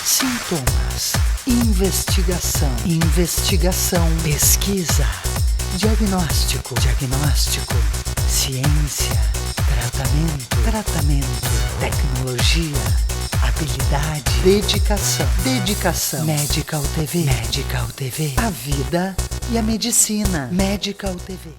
sintomas, investigação, pesquisa, diagnóstico, ciência, tratamento, tecnologia, habilidade, dedicação, Medical TV, a vida e a medicina, Medical TV.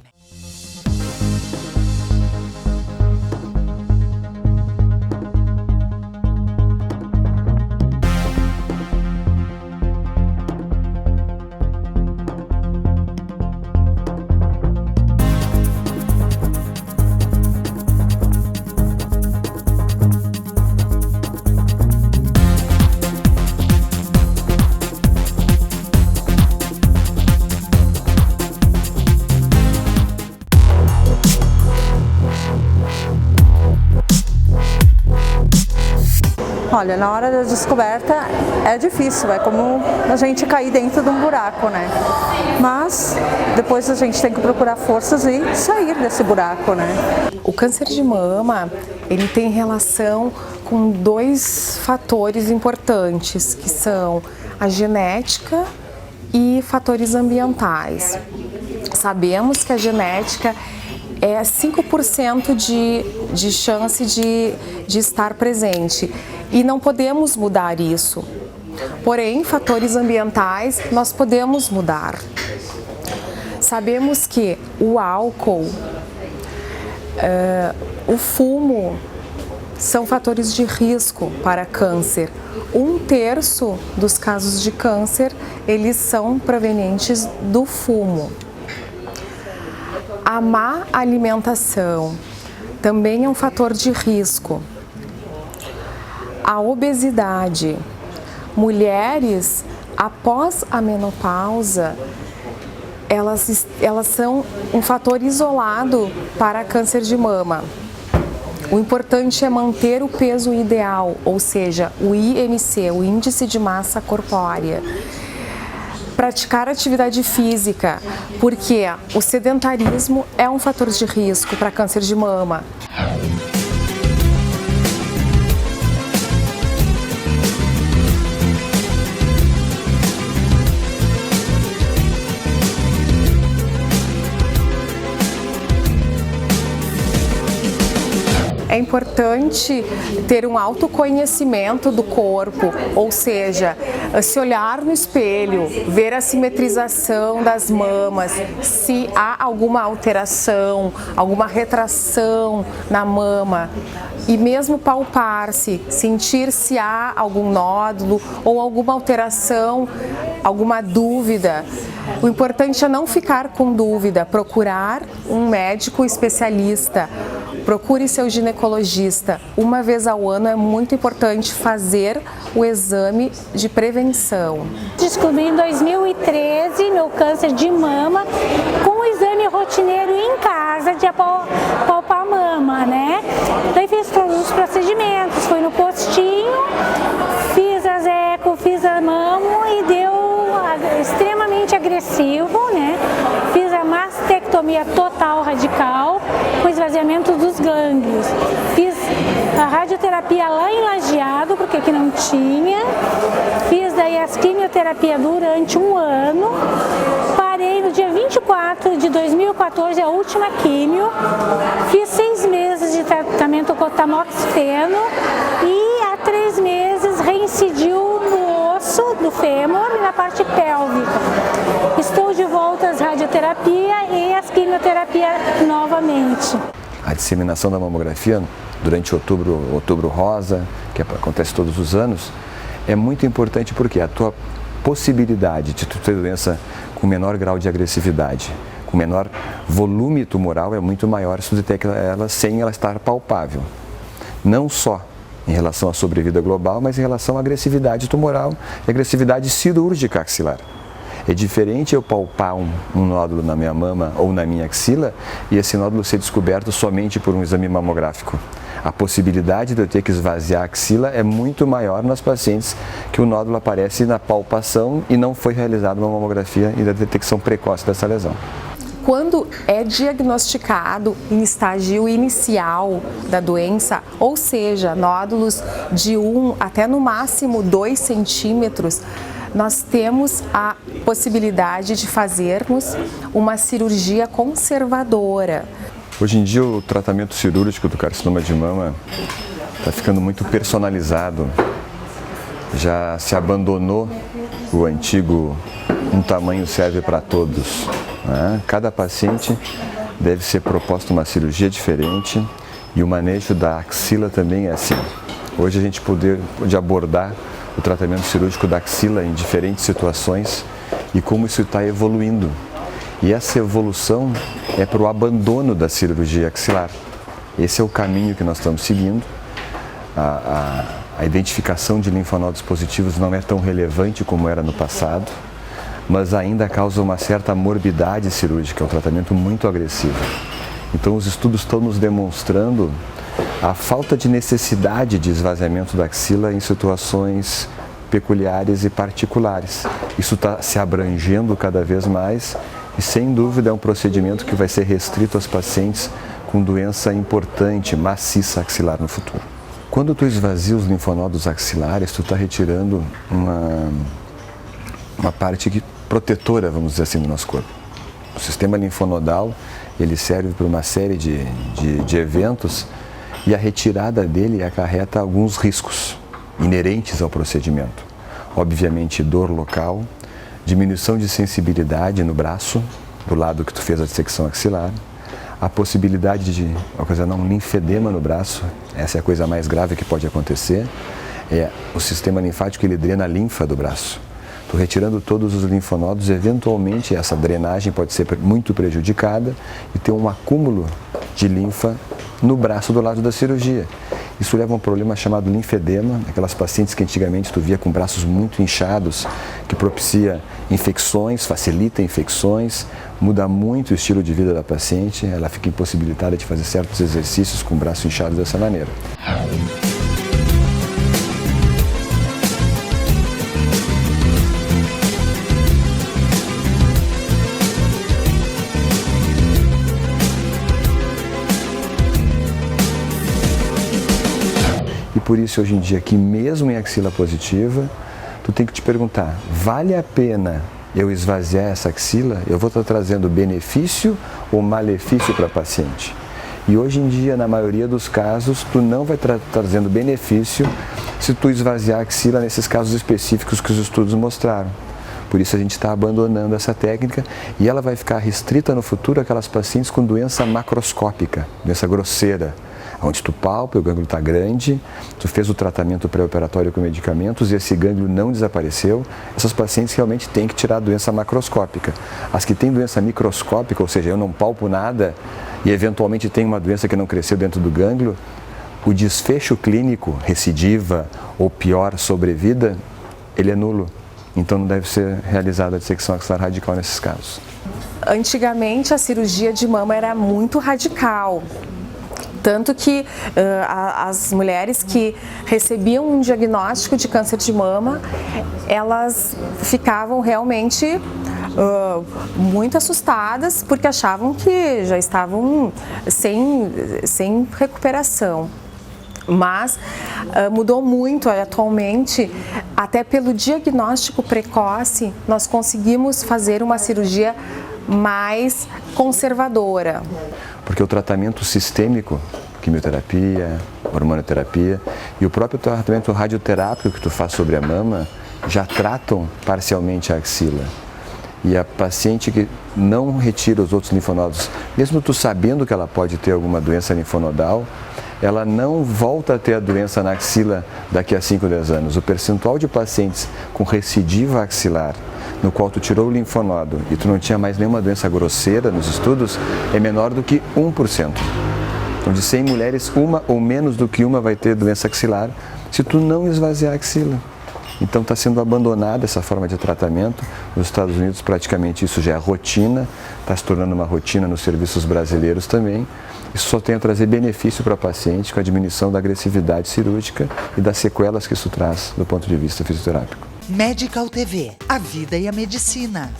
Olha, na hora da descoberta é difícil, é como a gente cair dentro de um buraco, né? Mas depois a gente tem que procurar forças e sair desse buraco, né? O câncer de mama, ele tem relação com dois fatores importantes, que são a genética e fatores ambientais. Sabemos que a genética é 5% de chance de estar presente e não podemos mudar isso. Porém, fatores ambientais nós podemos mudar. Sabemos que o álcool, o fumo são fatores de risco para câncer. 1/3 dos casos de câncer, eles são provenientes do fumo. A má alimentação também é um fator de risco. A obesidade. Mulheres, após a menopausa, elas são um fator isolado para câncer de mama. O importante é manter o peso ideal, ou seja, o IMC, o Índice de Massa Corpórea. Praticar atividade física, porque o sedentarismo é um fator de risco para câncer de mama. É importante ter um autoconhecimento do corpo, ou seja, se olhar no espelho, ver a simetrização das mamas, se há alguma alteração, alguma retração na mama, e mesmo palpar-se, sentir se há algum nódulo ou alguma alteração, alguma dúvida. O importante é não ficar com dúvida, procurar um médico especialista. Procure seu ginecologista. Uma vez ao ano é muito importante fazer o exame de prevenção. Descobri em 2013 meu câncer de mama com um exame rotineiro em casa de palpar a mama, né? Daí fiz todos os procedimentos, fui no postinho, fiz as eco, fiz a mama e deu extremamente agressivo, né? Fiz a mastectomia total radical com esvaziamento dos gânglios. Fiz a radioterapia lá em Lajeado, porque aqui não tinha. Fiz daí as quimioterapia durante 1 ano. Parei no dia 24 de 2014, a última quimio. Fiz 6 meses de tratamento com tamoxifeno e há 3 meses reincidiu no osso do fêmur e na parte pélvica. Estou de volta às radioterapia e às quimioterapia novamente. A disseminação da mamografia durante outubro rosa, que acontece todos os anos, é muito importante porque a tua possibilidade de tu ter doença com menor grau de agressividade, com menor volume tumoral é muito maior se tu detecta ela sem ela estar palpável. Não só em relação à sobrevida global, mas em relação à agressividade tumoral e agressividade cirúrgica axilar. É diferente eu palpar um nódulo na minha mama ou na minha axila e esse nódulo ser descoberto somente por um exame mamográfico. A possibilidade de eu ter que esvaziar a axila é muito maior nas pacientes que o nódulo aparece na palpação e não foi realizada uma mamografia e da detecção precoce dessa lesão. quando é diagnosticado em estágio inicial da doença, ou seja, nódulos de 1 até no máximo 2 centímetros, nós temos a possibilidade de fazermos uma cirurgia conservadora. Hoje em dia o tratamento cirúrgico do carcinoma de mama está ficando muito personalizado. Já se abandonou o antigo um tamanho serve para todos, né? Cada paciente deve ser proposta uma cirurgia diferente e o manejo da axila também é assim. Hoje a gente pode abordar o tratamento cirúrgico da axila em diferentes situações e como isso está evoluindo. E essa evolução é para o abandono da cirurgia axilar. Esse é o caminho que nós estamos seguindo. A identificação de linfonodos positivos não é tão relevante como era no passado, mas ainda causa uma certa morbidade cirúrgica, é um tratamento muito agressivo. Então os estudos estão nos demonstrando a falta de necessidade de esvaziamento da axila em situações peculiares e particulares. Isso está se abrangendo cada vez mais e, sem dúvida, é um procedimento que vai ser restrito aos pacientes com doença importante, maciça axilar no futuro. Quando tu esvazia os linfonodos axilares, tu está retirando uma parte protetora, vamos dizer assim, do nosso corpo. O sistema linfonodal, ele serve para uma série de eventos e a retirada dele acarreta alguns riscos inerentes ao procedimento. Obviamente, dor local, diminuição de sensibilidade no braço, do lado que tu fez a dissecção axilar, a possibilidade de ocasionar um linfedema no braço, essa é a coisa mais grave que pode acontecer, é o sistema linfático, ele drena a linfa do braço. Tu retirando todos os linfonodos, eventualmente essa drenagem pode ser muito prejudicada e ter um acúmulo de linfa no braço do lado da cirurgia. Isso leva a um problema chamado linfedema, aquelas pacientes que antigamente tu via com braços muito inchados, que propicia infecções, facilita infecções, muda muito o estilo de vida da paciente, ela fica impossibilitada de fazer certos exercícios com o braço inchado dessa maneira. E por isso, hoje em dia, que mesmo em axila positiva, tu tem que te perguntar, vale a pena eu esvaziar essa axila? Eu vou estar trazendo benefício ou malefício para a paciente? E hoje em dia, na maioria dos casos, tu não vai estar trazendo benefício se tu esvaziar a axila nesses casos específicos que os estudos mostraram. Por isso a gente está abandonando essa técnica e ela vai ficar restrita no futuro àquelas pacientes com doença macroscópica, doença grosseira, onde tu palpa, o gânglio está grande, tu fez o tratamento pré-operatório com medicamentos e esse gânglio não desapareceu, essas pacientes realmente têm que tirar a doença macroscópica. As que têm doença microscópica, ou seja, eu não palpo nada e eventualmente tem uma doença que não cresceu dentro do gânglio, o desfecho clínico, recidiva ou pior, sobrevida, ele é nulo. Então não deve ser realizada a dissecção axilar radical nesses casos. Antigamente a cirurgia de mama era muito radical. Tanto que as mulheres que recebiam um diagnóstico de câncer de mama, elas ficavam realmente muito assustadas porque achavam que já estavam sem recuperação. Mas mudou muito atualmente, até pelo diagnóstico precoce, nós conseguimos fazer uma cirurgia mais conservadora. Porque o tratamento sistêmico, quimioterapia, hormonoterapia e o próprio tratamento radioterápico que tu faz sobre a mama já tratam parcialmente a axila. E a paciente que não retira os outros linfonodos, mesmo tu sabendo que ela pode ter alguma doença linfonodal, ela não volta a ter a doença na axila daqui a 5 ou 10 anos. O percentual de pacientes com recidiva axilar, no qual tu tirou o linfonodo e tu não tinha mais nenhuma doença grosseira nos estudos, é menor do que 1%. Então, de 100 mulheres, uma ou menos do que uma vai ter doença axilar se tu não esvaziar a axila. Então, está sendo abandonada essa forma de tratamento. Nos Estados Unidos, praticamente isso já é rotina, está se tornando uma rotina nos serviços brasileiros também. Isso só tem a trazer benefício para a paciente com a diminuição da agressividade cirúrgica e das sequelas que isso traz do ponto de vista fisioterápico. Medical TV, a vida e a medicina.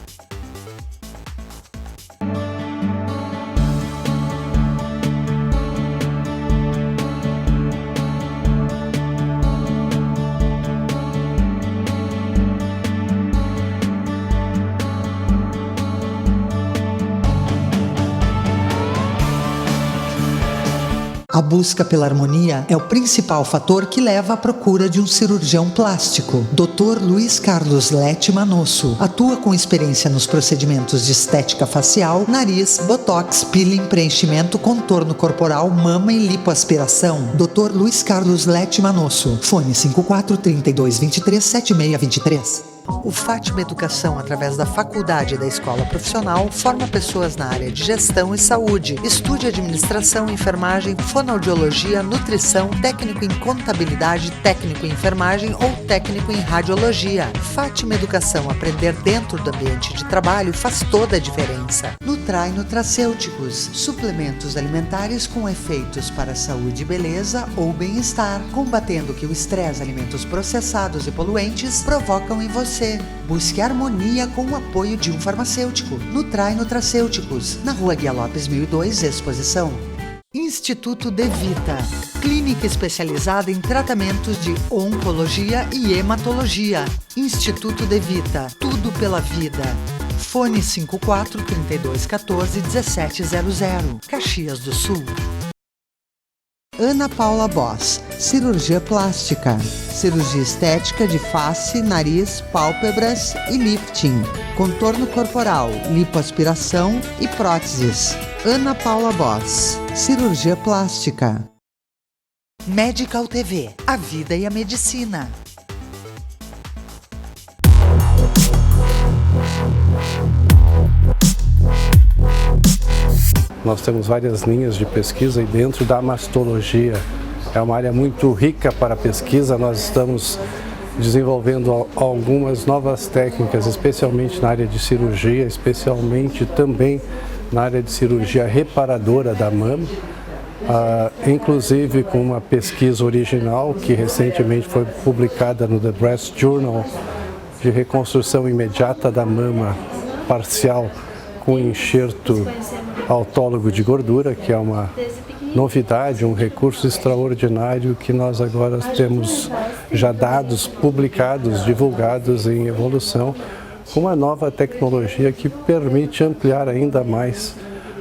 busca pela harmonia é o principal fator que leva à procura de um cirurgião plástico. Dr. Luiz Carlos Lete Manosso atua com experiência nos procedimentos de estética facial, nariz, botox, peeling, preenchimento, contorno corporal, mama e lipoaspiração. Dr. Luiz Carlos Lete Manosso. Fone 54 32 23 7623. O Fátima Educação, através da faculdade da escola profissional, forma pessoas na área de gestão e saúde. Estude administração, enfermagem, fonoaudiologia, nutrição, técnico em contabilidade, técnico em enfermagem ou técnico em radiologia. Fátima Educação, aprender dentro do ambiente de trabalho faz toda a diferença. Nutrai Nutracêuticos, suplementos alimentares com efeitos para saúde e beleza ou bem-estar, combatendo que o estresse, alimentos processados e poluentes provocam em você. Busque harmonia com o apoio de um farmacêutico. Nutrai Nutracêuticos, na Rua Guia Lopes 1002, Exposição. Instituto De Vita, clínica especializada em tratamentos de oncologia e hematologia. Instituto De Vita, tudo pela vida. Fone 54 32 14 1700, Caxias do Sul. Ana Paula Boss, cirurgia plástica, cirurgia estética de face, nariz, pálpebras e lifting, contorno corporal, lipoaspiração e próteses. Ana Paula Boss, cirurgia plástica. Medical TV, a vida e a medicina. Nós temos várias linhas de pesquisa e dentro da mastologia é uma área muito rica para a pesquisa. Nós estamos desenvolvendo algumas novas técnicas, especialmente na área de cirurgia, especialmente também na área de cirurgia reparadora da mama, inclusive com uma pesquisa original que recentemente foi publicada no The Breast Journal, de reconstrução imediata da mama parcial com enxerto autólogo de gordura, que é uma novidade, um recurso extraordinário que nós agora temos já dados publicados, divulgados em evolução, com uma nova tecnologia que permite ampliar ainda mais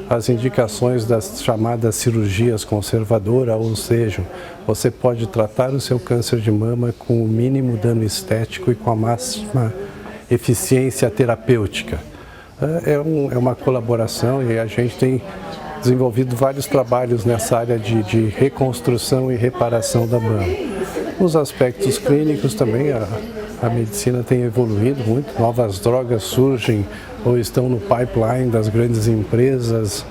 as indicações das chamadas cirurgias conservadoras, ou seja, você pode tratar o seu câncer de mama com o mínimo dano estético e com a máxima eficiência terapêutica. É uma colaboração e a gente tem desenvolvido vários trabalhos nessa área de reconstrução e reparação da mama. Nos aspectos clínicos também a medicina tem evoluído muito, novas drogas surgem ou estão no pipeline das grandes empresas.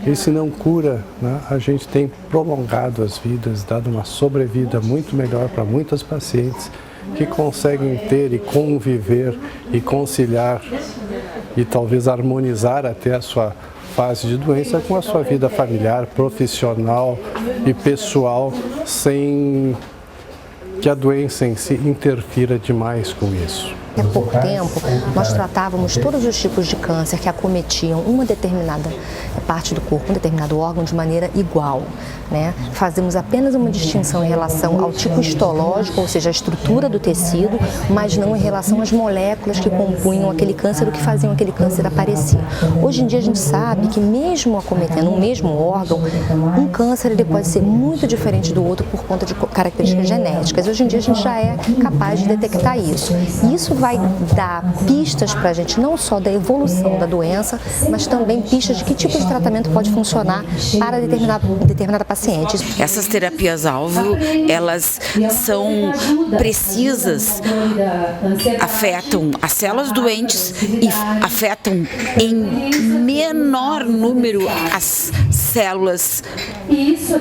E se não cura, né, a gente tem prolongado as vidas, dado uma sobrevida muito melhor para muitas pacientes que conseguem ter e conviver e conciliar e talvez harmonizar até a sua fase de doença com a sua vida familiar, profissional e pessoal, sem que a doença em si interfira demais com isso. Há pouco tempo, nós tratávamos todos os tipos de câncer que acometiam uma determinada parte do corpo, um determinado órgão de maneira igual, né? Fazemos apenas uma distinção em relação ao tipo histológico, ou seja, a estrutura do tecido, mas não em relação às moléculas que compunham aquele câncer ou que faziam aquele câncer aparecer. Hoje em dia a gente sabe que mesmo acometendo um mesmo órgão, um câncer ele pode ser muito diferente do outro por conta de características genéticas. Hoje em dia a gente já é capaz de detectar isso. E isso vai dar pistas para a gente não só da evolução da doença, mas também pistas de que tipo de tratamento pode funcionar para determinada paciente. Essas terapias-alvo, elas são precisas, afetam as células doentes e afetam em menor número as células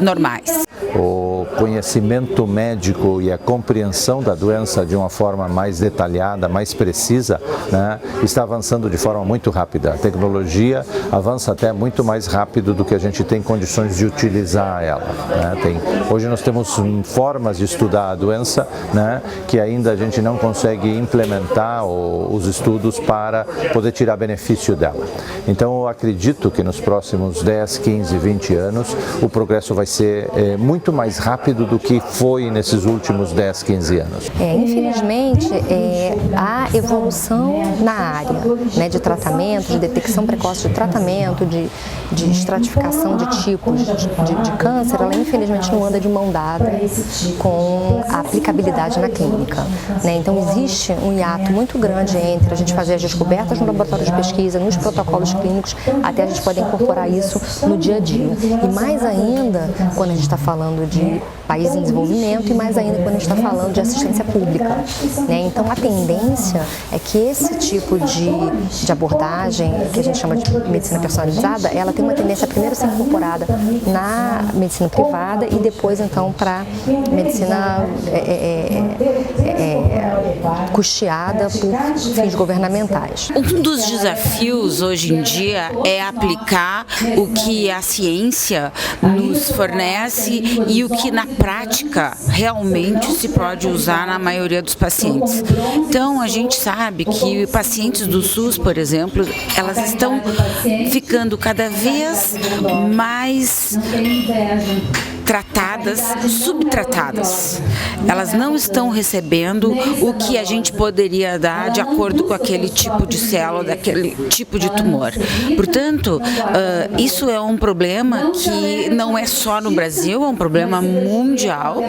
normais. O conhecimento médico e a compreensão da doença de uma forma mais detalhada, mais precisa, né, está avançando de forma muito rápida. A tecnologia avança até muito mais rápido do que a gente tem condições de utilizar ela. Né? Hoje nós temos formas de estudar a doença, né, que ainda a gente não consegue implementar os estudos para poder tirar benefício dela. Então eu acredito que nos próximos 10, 15, 20 anos o progresso vai ser muito mais rápido rápido do que foi nesses últimos 10, 15 anos? Infelizmente, a evolução na área, né, de tratamento, de detecção precoce de tratamento, de estratificação de tipos de câncer, ela infelizmente não anda de mão dada com a aplicabilidade na clínica, né? Então existe um hiato muito grande entre a gente fazer as descobertas no laboratório de pesquisa, nos protocolos clínicos, até a gente poder incorporar isso no dia a dia. E mais ainda quando a gente está falando de país em desenvolvimento e mais ainda quando a gente está falando de assistência pública, né? Então a tendência é que esse tipo de abordagem, que a gente chama de medicina personalizada, ela tem uma tendência a primeiro ser incorporada na medicina privada e depois então para medicina custeada por fins governamentais. Um dos desafios hoje em dia é aplicar o que a ciência nos fornece e o que na prática realmente se pode usar na maioria dos pacientes. Então a gente sabe que pacientes do SUS, por exemplo, elas estão ficando cada vez mais tratadas, subtratadas. Elas não estão recebendo o que a gente poderia dar de acordo com aquele tipo de célula, daquele tipo de tumor. Portanto, isso é um problema que não é só no Brasil, é um problema mundial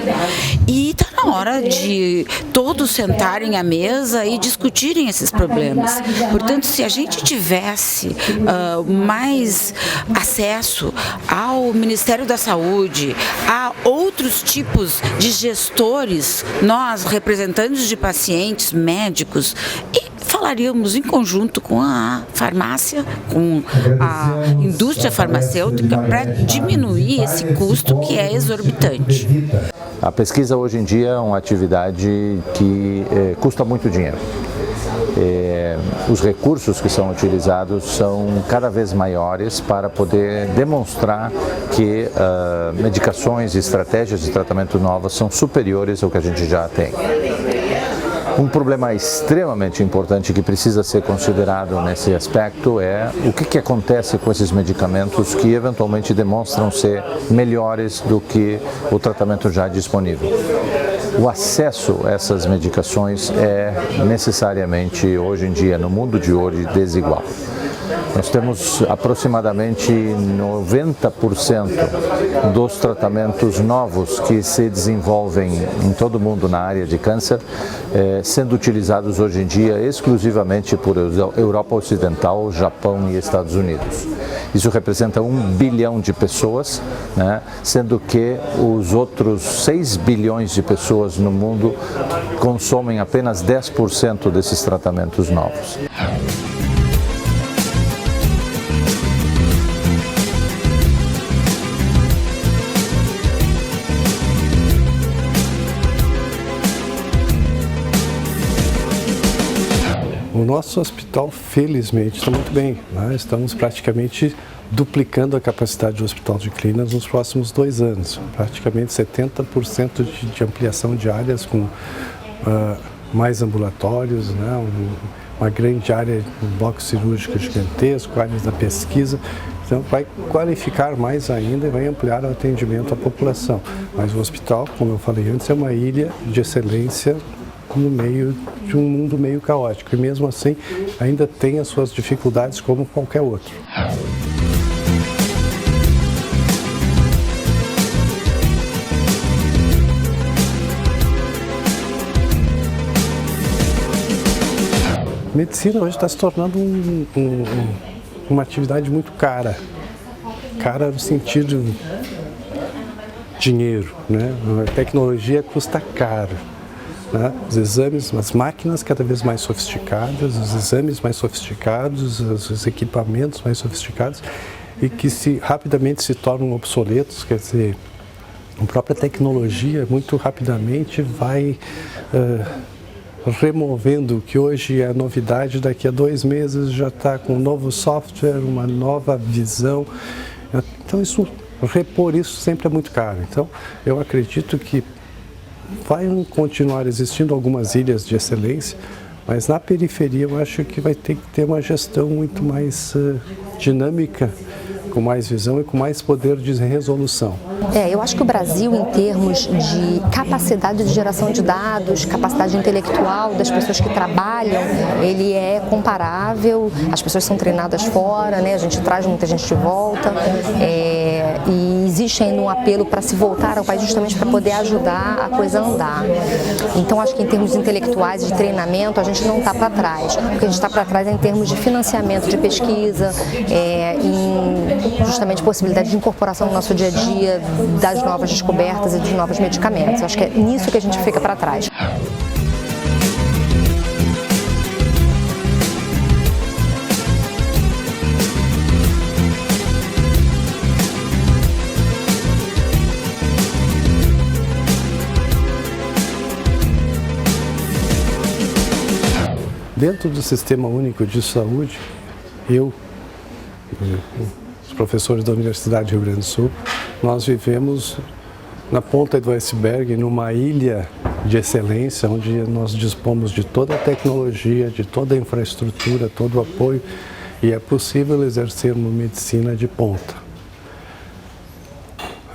e está na hora de todos sentarem à mesa e discutirem esses problemas. Portanto, se a gente tivesse mais acesso ao Ministério da Saúde, a outros tipos de gestores, nós, representantes de pacientes, médicos, e falaríamos em conjunto com a farmácia, com a indústria farmacêutica, para diminuir esse custo que é exorbitante. A pesquisa hoje em dia é uma atividade que custa muito dinheiro. Os recursos que são utilizados são cada vez maiores para poder demonstrar que medicações e estratégias de tratamento novas são superiores ao que a gente já tem. Um problema extremamente importante que precisa ser considerado nesse aspecto é o que acontece com esses medicamentos que eventualmente demonstram ser melhores do que o tratamento já disponível. O acesso a essas medicações é necessariamente, hoje em dia, no mundo de hoje, desigual. Nós temos aproximadamente 90% dos tratamentos novos que se desenvolvem em todo o mundo na área de câncer, sendo utilizados hoje em dia exclusivamente por Europa Ocidental, Japão e Estados Unidos. Isso representa 1 bilhão de pessoas, né, sendo que os outros 6 bilhões de pessoas no mundo consomem apenas 10% desses tratamentos novos. O nosso hospital, felizmente, está muito bem, né? Estamos praticamente duplicando a capacidade do Hospital de Clínicas nos próximos 2 anos. Praticamente 70% de ampliação de áreas com mais ambulatórios, né? Uma grande área, um bloco cirúrgico gigantesco, áreas da pesquisa. Então vai qualificar mais ainda e vai ampliar o atendimento à população. Mas o hospital, como eu falei antes, é uma ilha de excelência no meio de um mundo meio caótico. E mesmo assim, ainda tem as suas dificuldades como qualquer outro. A medicina hoje está se tornando uma atividade muito cara. Cara no sentido dinheiro, né? A tecnologia custa caro. Né? Os exames, as máquinas cada vez mais sofisticadas, os exames mais sofisticados, os equipamentos mais sofisticados e que rapidamente se tornam obsoletos, quer dizer, a própria tecnologia muito rapidamente vai removendo o que hoje é novidade, daqui a 2 meses já está com um novo software, uma nova visão. Então repor isso sempre é muito caro. Então eu acredito que vai continuar existindo algumas ilhas de excelência, mas na periferia eu acho que vai ter que ter uma gestão muito mais dinâmica com mais visão e com mais poder de resolução. Eu acho que o Brasil, em termos de capacidade de geração de dados, capacidade intelectual das pessoas que trabalham, ele é comparável, as pessoas são treinadas fora, né? A gente traz muita gente de volta, e existe ainda um apelo para se voltar ao país justamente para poder ajudar a coisa a andar. Então, acho que em termos intelectuais de treinamento, a gente não está para trás. O que a gente está para trás é em termos de financiamento de pesquisa, em justamente possibilidade de incorporação no nosso dia a dia das novas descobertas e dos novos medicamentos. Acho que é nisso que a gente fica para trás. Dentro do Sistema Único de Saúde, eu, os professores da Universidade do Rio Grande do Sul, nós vivemos na ponta do iceberg, numa ilha de excelência, onde nós dispomos de toda a tecnologia, de toda a infraestrutura, todo o apoio, e é possível exercer uma medicina de ponta.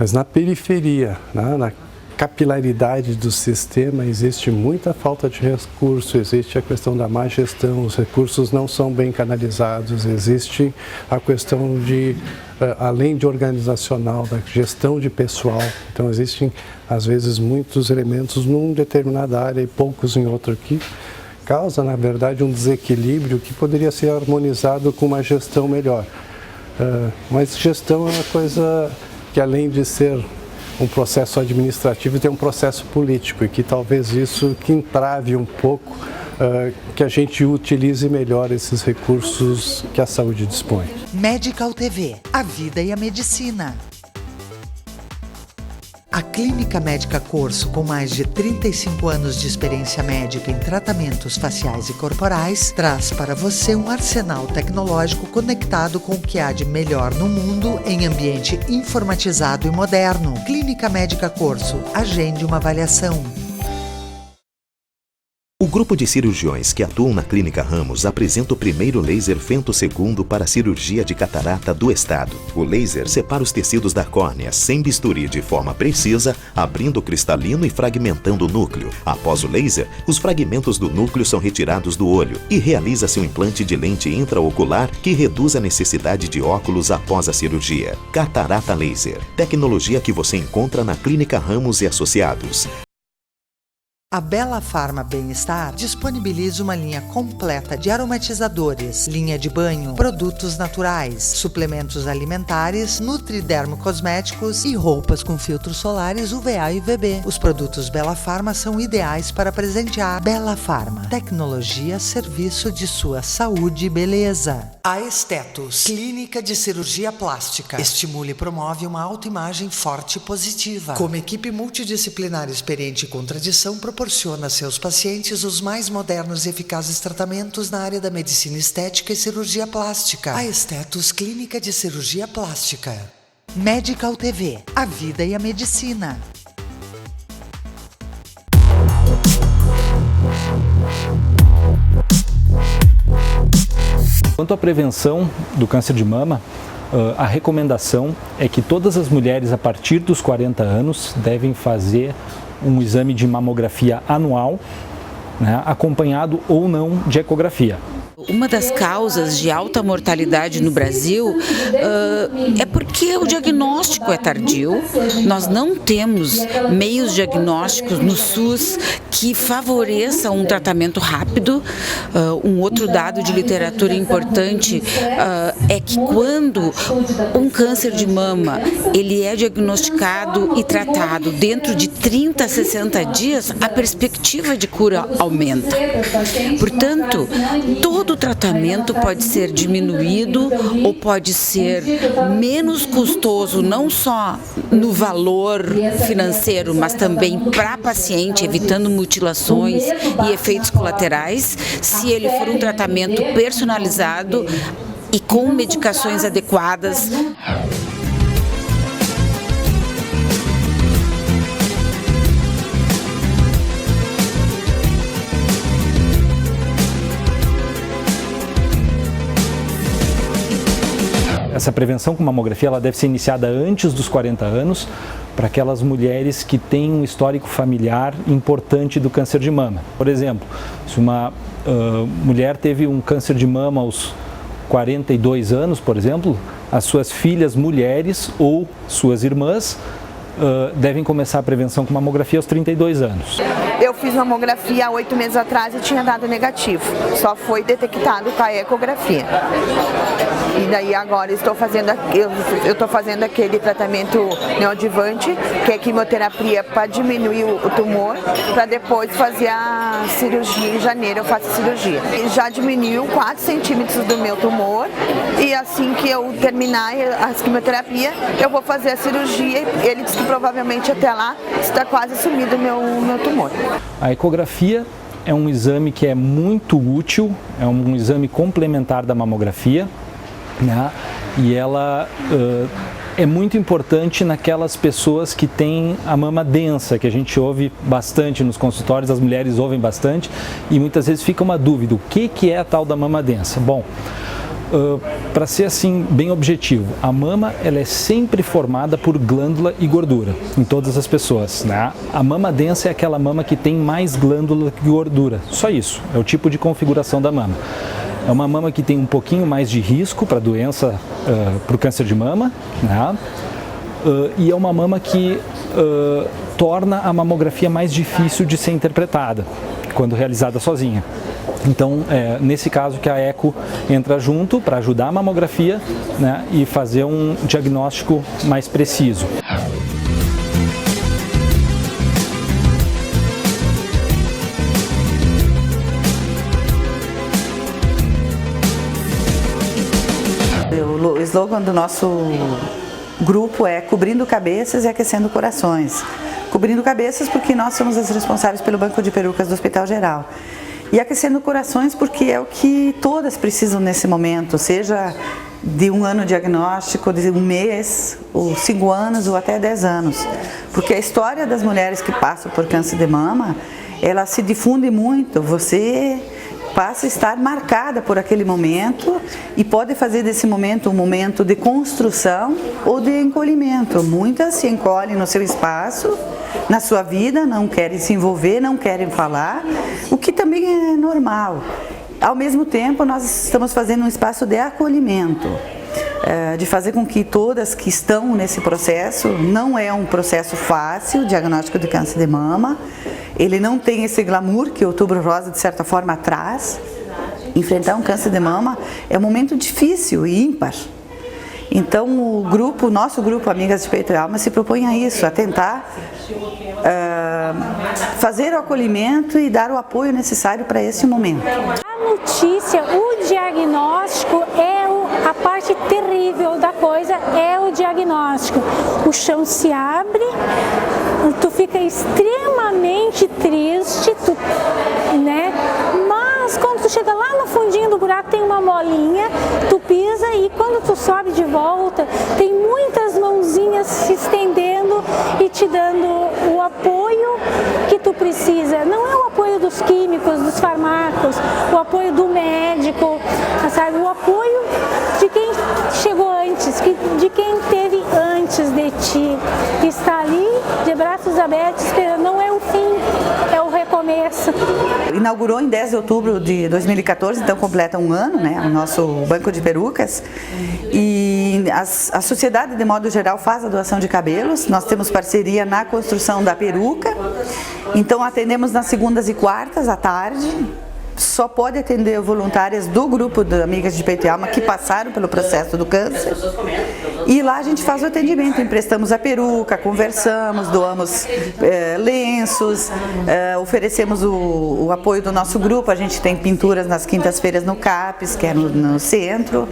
Mas na periferia, na capilaridade do sistema, existe muita falta de recurso, existe a questão da má gestão, os recursos não são bem canalizados, existe a questão de, além de organizacional, da gestão de pessoal. Então existem, às vezes, muitos elementos numa determinada área e poucos em outra aqui. Causa, na verdade, um desequilíbrio que poderia ser harmonizado com uma gestão melhor. Mas gestão é uma coisa que, além de ser um processo administrativo, tem um processo político, e que talvez isso que entrave um pouco, que a gente utilize melhor esses recursos que a saúde dispõe. Medical TV, a vida e a medicina. A Clínica Médica Corso, com mais de 35 anos de experiência médica em tratamentos faciais e corporais, traz para você um arsenal tecnológico conectado com o que há de melhor no mundo em ambiente informatizado e moderno. Clínica Médica Corso, agende uma avaliação. O grupo de cirurgiões que atuam na Clínica Ramos apresenta o primeiro laser femtosegundo para a cirurgia de catarata do estado. O laser separa os tecidos da córnea sem bisturi de forma precisa, abrindo o cristalino e fragmentando o núcleo. Após o laser, os fragmentos do núcleo são retirados do olho e realiza-se um implante de lente intraocular que reduz a necessidade de óculos após a cirurgia. Catarata Laser, tecnologia que você encontra na Clínica Ramos e Associados. A Bela Farma Bem-Estar disponibiliza uma linha completa de aromatizadores, linha de banho, produtos naturais, suplementos alimentares, nutridermo cosméticos e roupas com filtros solares UVA e UVB. Os produtos Bela Farma são ideais para presentear. Bela Farma, tecnologia a serviço de sua saúde e beleza. A Estetos, clínica de cirurgia plástica, estimula e promove uma autoimagem forte e positiva. Como equipe multidisciplinar experiente e com tradição, proporciona a seus pacientes os mais modernos e eficazes tratamentos na área da medicina estética e cirurgia plástica. A Estetos, clínica de cirurgia plástica. Medical TV, a vida e a medicina. Quanto à prevenção do câncer de mama, a recomendação é que todas as mulheres a partir dos 40 anos devem fazer um exame de mamografia anual, né, acompanhado ou não de ecografia. Uma das causas de alta mortalidade no Brasil é porque o diagnóstico é tardio. Nós não temos meios diagnósticos no SUS que favoreçam um tratamento rápido. Um outro dado de literatura importante é que quando um câncer de mama ele é diagnosticado e tratado dentro de 30 a 60 dias, a perspectiva de cura aumenta. Portanto, todo o tratamento pode ser diminuído ou pode ser menos custoso, não só no valor financeiro, mas também para a paciente, evitando mutilações e efeitos colaterais, se ele for um tratamento personalizado e com medicações adequadas. essa prevenção com mamografia ela deve ser iniciada antes dos 40 anos para aquelas mulheres que têm um histórico familiar importante do câncer de mama. Por exemplo, se uma mulher teve um câncer de mama aos 42 anos, por exemplo, as suas filhas mulheres ou suas irmãs devem começar a prevenção com mamografia aos 32 anos. Eu fiz mamografia há 8 meses atrás e tinha dado negativo, só foi detectado com a ecografia. E daí agora eu estou fazendo aquele tratamento neoadjuvante, que é quimioterapia para diminuir o tumor, para depois fazer a cirurgia. Em janeiro eu faço a cirurgia. E já diminuiu 4 centímetros do meu tumor e assim que eu terminar a quimioterapia, eu vou fazer a cirurgia e ele disse que provavelmente até lá está quase sumido o meu tumor. A ecografia é um exame que é muito útil, é um exame complementar da mamografia, né? E ela é muito importante naquelas pessoas que têm a mama densa, que a gente ouve bastante nos consultórios, as mulheres ouvem bastante e muitas vezes fica uma dúvida, o que é a tal da mama densa? Bom, para ser assim bem objetivo, a mama ela é sempre formada por glândula e gordura em todas as pessoas, né? A mama densa é aquela mama que tem mais glândula que gordura, só isso, é o tipo de configuração da mama. É uma mama que tem um pouquinho mais de risco para doença, para o câncer de mama, né? E é uma mama que torna a mamografia mais difícil de ser interpretada quando realizada sozinha. Então, nesse caso que a eco entra junto para ajudar a mamografia, né, e fazer um diagnóstico mais preciso. O slogan do nosso grupo é Cobrindo Cabeças e Aquecendo Corações. Cobrindo cabeças porque nós somos as responsáveis pelo banco de perucas do Hospital Geral. E aquecendo corações porque é o que todas precisam nesse momento, seja de um ano de diagnóstico, de um mês, ou 5 anos, ou até 10 anos. Porque a história das mulheres que passam por câncer de mama, ela se difunde muito. Você passa a estar marcada por aquele momento e pode fazer desse momento um momento de construção ou de encolhimento. Muitas se encolhem no seu espaço, na sua vida, não querem se envolver, não querem falar, o que também é normal. Ao mesmo tempo, nós estamos fazendo um espaço de acolhimento, de fazer com que todas que estão nesse processo, não é um processo fácil, o diagnóstico de câncer de mama, ele não tem esse glamour que o Outubro Rosa, de certa forma, traz. Enfrentar um câncer de mama é um momento difícil e ímpar. Então, o nosso grupo Amigas de Peito e Alma se propõe a isso, a tentar fazer o acolhimento e dar o apoio necessário para esse momento. A notícia, o diagnóstico a parte terrível da coisa é o diagnóstico. O chão se abre, tu fica extremamente triste, né? Mas quando tu chega lá no fundinho do buraco tem uma molinha, tu pisa e quando tu sobe de volta tem muitas mãozinhas se estendendo e te dando o apoio que tu precisa. Não é o apoio dos químicos, dos fármacos, o apoio do médico, sabe? O apoio de quem chegou antes, de quem teve antes de ti, que está ali de braços abertos esperando. Não é o fim, é o recomeço. Inaugurou em 10 de outubro de 2014, então completa um ano, né, o nosso banco de perucas. E a sociedade, de modo geral, faz a doação de cabelos. Nós temos parceria na construção da peruca. Então atendemos nas segundas e quartas à tarde. Só pode atender voluntárias do grupo de Amigas de Peito e Alma que passaram pelo processo do câncer. E lá a gente faz o atendimento, emprestamos a peruca, conversamos, doamos lenços, oferecemos o apoio do nosso grupo. A gente tem pinturas nas quintas-feiras no CAPES, que é no centro.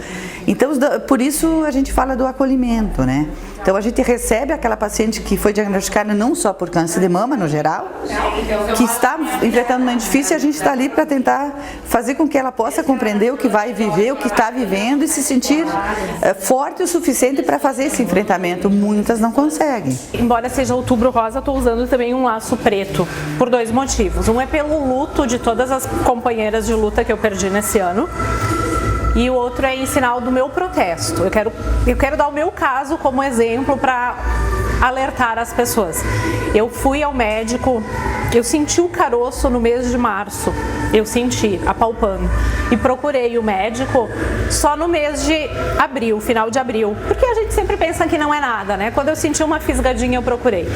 Então, por isso a gente fala do acolhimento, né? Então a gente recebe aquela paciente que foi diagnosticada não só por câncer de mama no geral, que está enfrentando um momento difícil, e a gente está ali para tentar fazer com que ela possa compreender o que vai viver, o que está vivendo e se sentir forte o suficiente para fazer esse enfrentamento. Muitas não conseguem. Embora seja Outubro Rosa, estou usando também um laço preto, por 2 motivos. Um é pelo luto de todas as companheiras de luta que eu perdi nesse ano. e o outro é em sinal do meu protesto. Eu quero dar o meu caso como exemplo para alertar as pessoas. Eu fui ao médico, eu senti o caroço no mês de março, eu senti, apalpando, e procurei o médico só no mês de abril, final de abril, porque a gente sempre pensa que não é nada, né? Quando eu senti uma fisgadinha eu procurei.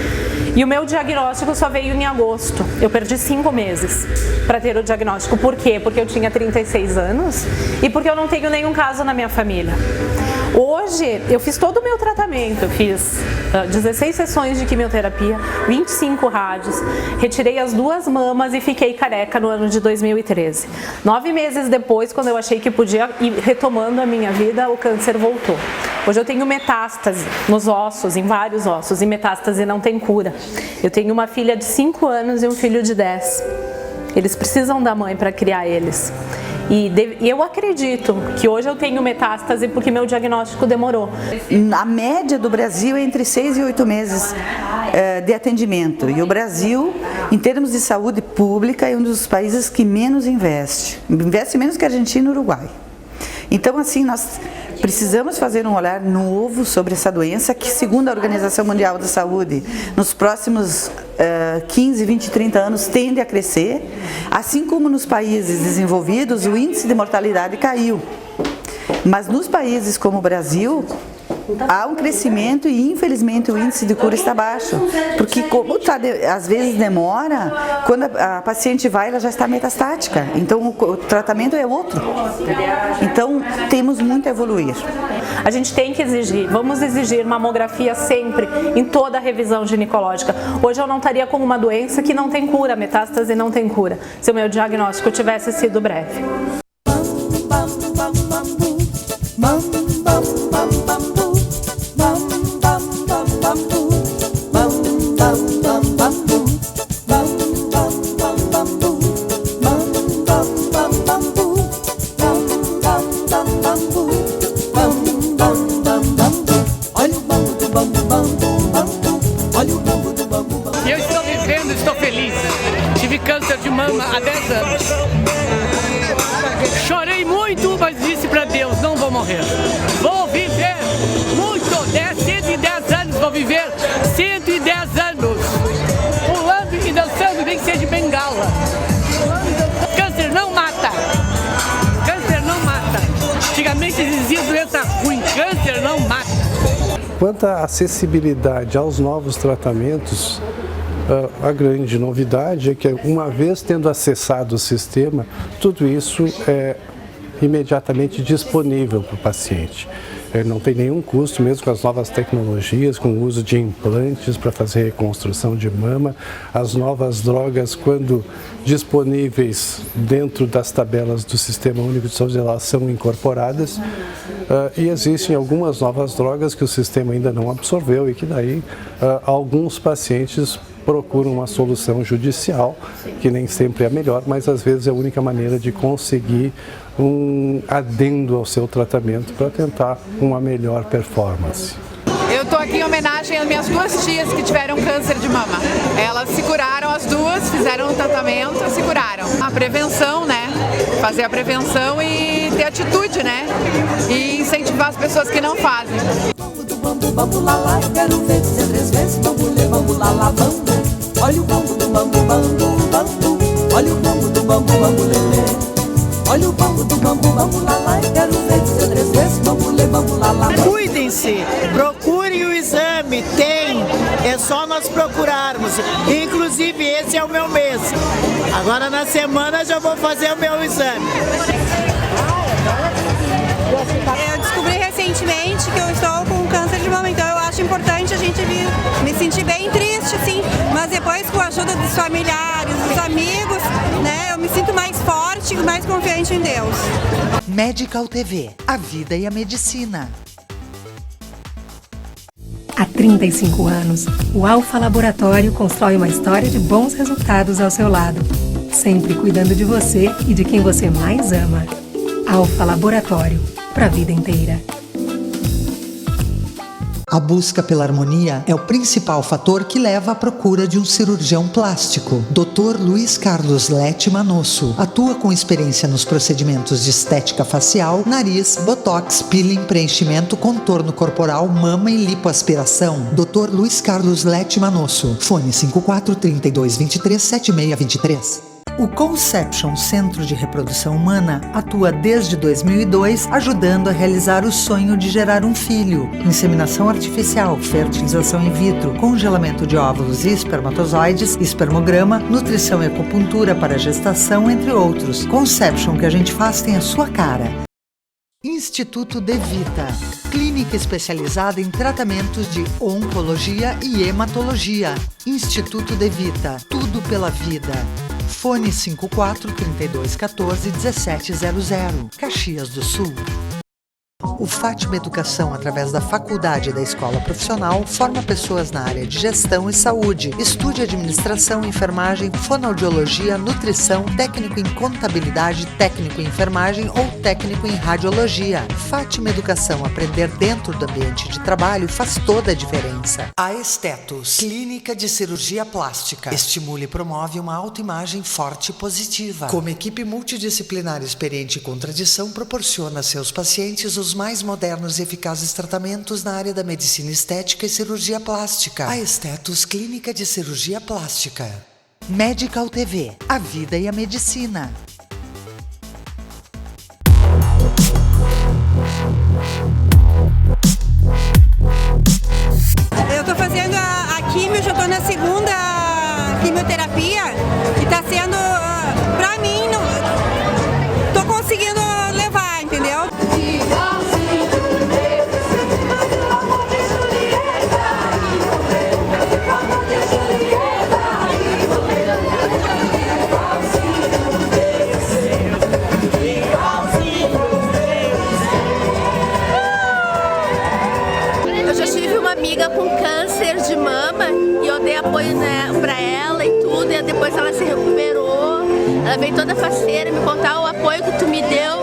E o meu diagnóstico só veio em agosto, eu perdi 5 meses para ter o diagnóstico. Por quê? Porque eu tinha 36 anos e porque eu não tenho nenhum caso na minha família. Hoje, eu fiz todo o meu tratamento, eu fiz 16 sessões de quimioterapia, 25 rádios, retirei as 2 mamas e fiquei careca no ano de 2013. 9 meses depois, quando eu achei que podia ir retomando a minha vida, o câncer voltou. Hoje eu tenho metástase nos ossos, em vários ossos, e metástase não tem cura. Eu tenho uma filha de 5 anos e um filho de 10. Eles precisam da mãe para criar eles. E eu acredito que hoje eu tenho metástase porque meu diagnóstico demorou. A média do Brasil é entre 6 e 8 meses de atendimento. E o Brasil, em termos de saúde pública, é um dos países que menos investe. Investe menos que a Argentina e o Uruguai. Então, assim, nós precisamos fazer um olhar novo sobre essa doença que, segundo a Organização Mundial da Saúde, nos próximos 15, 20, 30 anos tende a crescer. Assim como nos países desenvolvidos, o índice de mortalidade caiu. Mas nos países como o Brasil, há um crescimento e, infelizmente, o índice de cura está baixo. Porque, como às vezes demora, quando a paciente vai, ela já está metastática. Então, o tratamento é outro. Então, temos muito a evoluir. A gente tem que exigir, vamos exigir mamografia sempre, em toda a revisão ginecológica. Hoje eu não estaria com uma doença que não tem cura, metástase não tem cura, se o meu diagnóstico tivesse sido breve. Eu estou vivendo, estou feliz. Tive câncer de mama há 10 anos. Chorei muito, mas disse para Deus, não vou morrer. Vou viver muito, 110 anos, vou viver 110 anos. Pulando e dançando, nem que seja de bengala. Câncer não mata. Câncer não mata. Antigamente dizia doença ruim, câncer não mata. Quanto à acessibilidade aos novos tratamentos, a grande novidade é que, uma vez tendo acessado o sistema, tudo isso é imediatamente disponível para o paciente. Não tem nenhum custo, mesmo com as novas tecnologias, com o uso de implantes para fazer reconstrução de mama, as novas drogas, quando disponíveis dentro das tabelas do Sistema Único de Saúde, elas são incorporadas, e existem algumas novas drogas que o sistema ainda não absorveu e que daí alguns pacientes procuram uma solução judicial, que nem sempre é a melhor, mas às vezes é a única maneira de conseguir um adendo ao seu tratamento para tentar uma melhor performance. Eu estou aqui em homenagem às minhas 2 tias que tiveram câncer de mama. Elas se curaram as 2, fizeram o tratamento e se curaram. A prevenção, né? Fazer a prevenção e ter atitude, né? E incentivar as pessoas que não fazem. Bambu lalá, eu quero ver dizer 3 vezes bambulê, bambu lalá, bambu. Olha o bambu do bambu, bambu, bambu. Olha o bambu do bambu, bambulelê. Olha o bambu do bambu, bambu lalá, eu quero ver dizer 3 vezes bambulê, bambu lalá. Cuidem-se, procurem o exame, tem, é só nós procurarmos. Inclusive esse é o meu mês. Agora na semana já vou fazer o meu exame. Eu descobri recentemente que eu estou com câncer de mama, então eu acho importante a gente vir. Me senti bem triste, sim, mas depois com a ajuda dos familiares, dos amigos, né, eu me sinto mais forte e mais confiante em Deus. Medical TV, a vida e a medicina. Há 35 anos, o Alfa Laboratório constrói uma história de bons resultados ao seu lado, sempre cuidando de você e de quem você mais ama. Alfa Laboratório, para a vida inteira. A busca pela harmonia é o principal fator que leva à procura de um cirurgião plástico. Dr. Luiz Carlos Lete Manosso atua com experiência nos procedimentos de estética facial, nariz, botox, peeling, preenchimento, contorno corporal, mama e lipoaspiração. Dr. Luiz Carlos Lete Manosso. Fone 54 32 23 7623. O Conception Centro de Reprodução Humana atua desde 2002 ajudando a realizar o sonho de gerar um filho. Inseminação artificial, fertilização in vitro, congelamento de óvulos e espermatozoides, espermograma, nutrição e acupuntura para gestação, entre outros. Conception, que a gente faz, tem a sua cara. Instituto De Vita, clínica especializada em tratamentos de oncologia e hematologia. Instituto De Vita, tudo pela vida. Fone 54 32 14 1700, Caxias do Sul. O Fátima Educação, através da Faculdade da Escola Profissional, forma pessoas na área de gestão e saúde. Estude administração, enfermagem, fonoaudiologia, nutrição, técnico em contabilidade, técnico em enfermagem ou técnico em radiologia. Fátima Educação, aprender dentro do ambiente de trabalho faz toda a diferença. A Estetos, clínica de cirurgia plástica. Estimula e promove uma autoimagem forte e positiva. Como equipe multidisciplinar experiente com tradição, proporciona a seus pacientes os mais modernos e eficazes tratamentos na área da medicina estética e cirurgia plástica. A Estetos, clínica de cirurgia plástica. Medical TV, a vida e a medicina. Eu tô fazendo a quimio, já tô na segunda quimioterapia e tá sendo, pra mim, tô conseguindo levar, entendeu? Amiga com câncer de mama e eu dei apoio, né, pra ela e tudo, e depois ela se recuperou. Ela veio toda faceira me contar o apoio que tu me deu